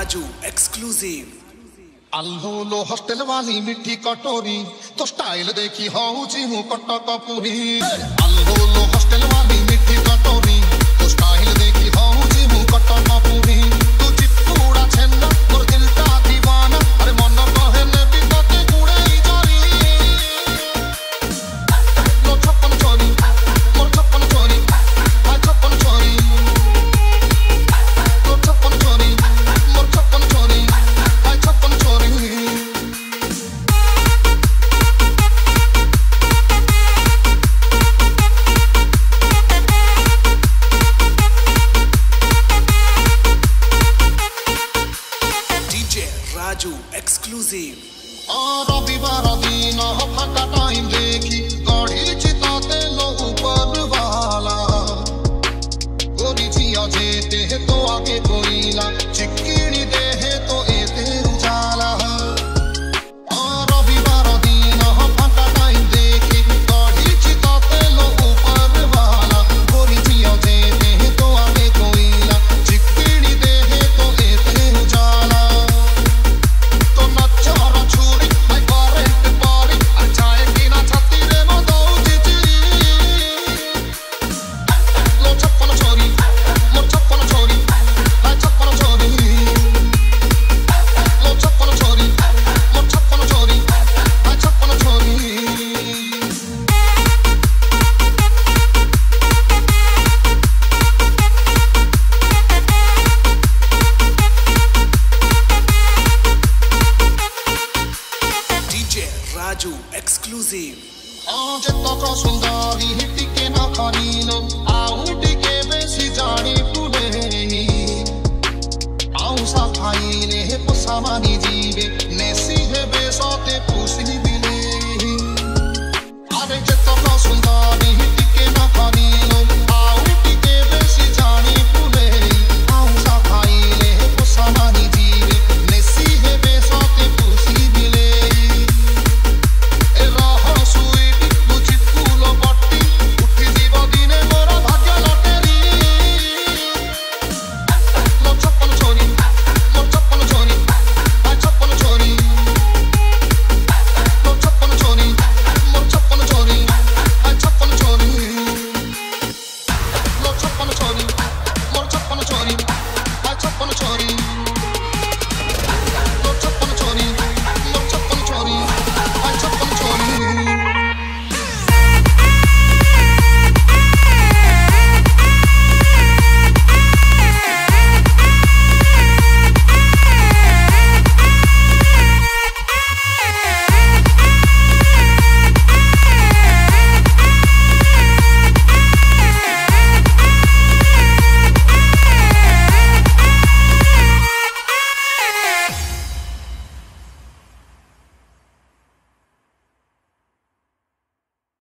Raju exclusive. अल्लो hostel वाली मिठी कटोरी तो स्टाइल देखी होउची हूँ कटक पूरी। अल्लो हॉस्टल वाली मिठी कटोरी तो स्टाइल देखी होउची हूँ कटक पूरी। तू चित्तूड़ा छेना मोर दिलटा दीवाना अरे मन कहले भी तोते गुड़े जारी। लो छप्पन छोरी मोर छप्पन छोरी आ छप्पन छोरी। लो छप्पन छोरी मोर छप्पन छोरी आ छप्पन छोरी। राजू एक्सक्लूसिव। रविवार दिन फाका टाइम देखी गढ़ी चिताते लो ऊपर वाला गोरी जिया जेते तो आगे कोईला चिक्कीनी देहे तो एते उजाला। रविवार दिन फाका टाइम देखी गढ़ी चिताते लो ऊपर वाला गोरी जिया जेते तो आगे कोईला चिक्कीनी देहे तो एते उजाला। राजू एक्सक्लूसिव। जेतक सुंदरी टिके न खरीलो आउ टिके बेसी जानी पुले आउ साफाई रे पोसामानी।